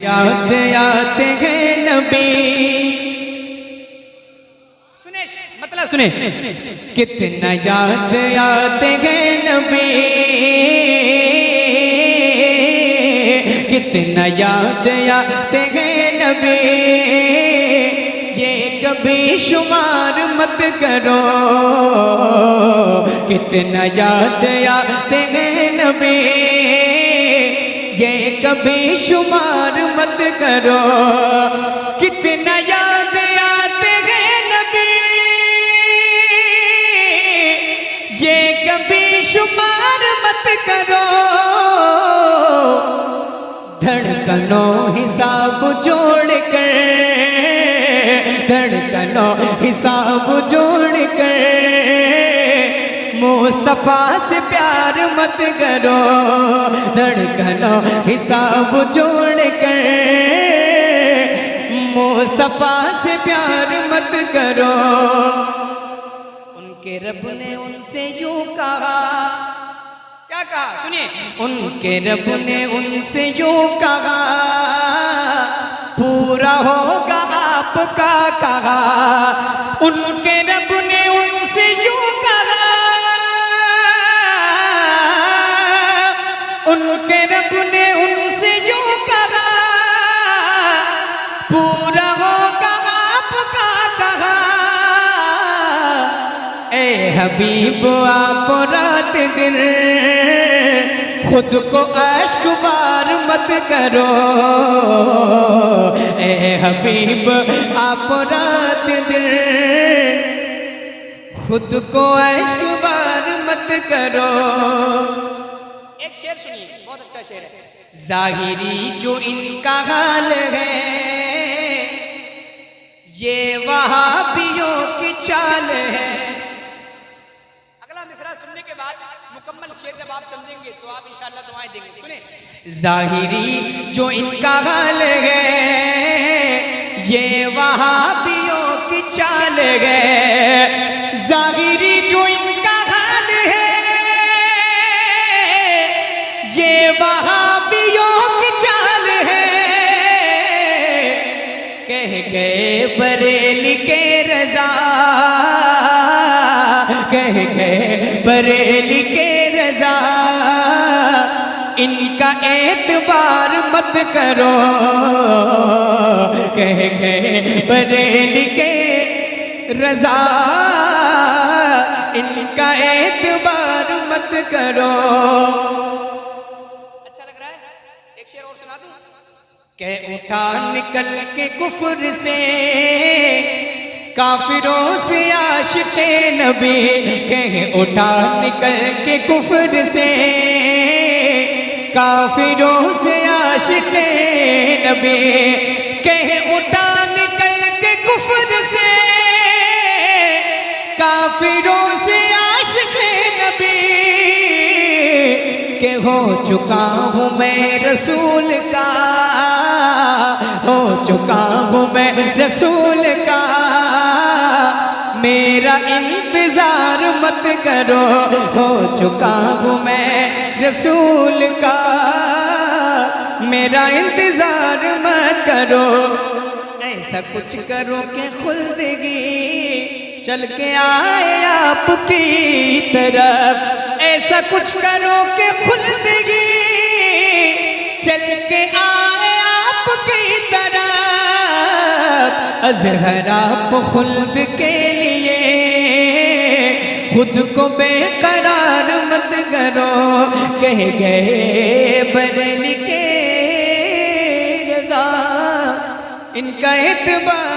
याद आते हैं नबी। सुने मतलब सुने, कितना याद आते हैं नबी, कितना याद आते हैं नबी, ये कभी शुमार मत करो। कितना याद आते हैं नबी, ये कभी शुमार मत करो। कितना याद आते हैं नबी, ये कभी शुमार मत करो। धड़कनों हिसाब जोड़ कर, धड़कनों हिसाब जोड़ कर, मुस्तफा से प्यार मत करो। धड़कनों हिसाब जोड़ कर, मुस्तफा से प्यार मत करो। उनके रब ने उनसे यूं कहा, क्या कहा सुनिए, उनके रब ने उनसे यूं कहा, पूरा होगा आपका कहा। उनके रब ने उनसे यूं कहा, उनके रब ने उनसे यूं कहा, पूरा होगा आपका कहा। ए हबीब आप रात दिन खुद को अश्क बार मत करो। ए हबीब आप रात दिन खुद को अश्क बार मत करो। एक शेर सुनिए, बहुत अच्छा शेर है। जाहिरी जो इनका हाल है, ये वहाबियों की चाल है। अगला मिसरा सुनने के बाद मुकम्मल शेर जब आप समझेंगे तो आप इंशाअल्लाह दुआएं देंगे। सुने, जाहिरी जो इनका हाल है, ये वहाबियों की चाल है। जाहिरी जो इनका हाल है, ये वहाबियों की चाल है। कह गए बरेली के रजा, कह गए बरेली के रजा, इनका एतबार मत करो। कह गए बरेली के रजा, इनका एतबार मत करो। अच्छा लग रहा है? एक शेर और सुना दूं? कह उठा निकल के कुफ्र से, काफिरों से आशिक़े नबी। कह उठा निकल के कुफ्र से, काफिरों से आशिक़े नबी। कह उठा निकल के कुफ्र से, काफिरों से आशिक़े नबी। के हो चुका हूँ मैं रसूल का, हो चुका हूँ मैं रसूल का। मेरा इंतजार मत करो, हो चुका हूँ मैं रसूल का। मेरा इंतजार मत करो। ऐसा कुछ करो कि खुल्दगी चल के आए आपकी तरफ। ऐसा कुछ करो कि खुल्दगी चल के आए आपकी तरफ। अज़हर आप खुल्द के लिए खुद को बेकरार मत करो। कह गए बरेली के रज़ा, इनका एतबार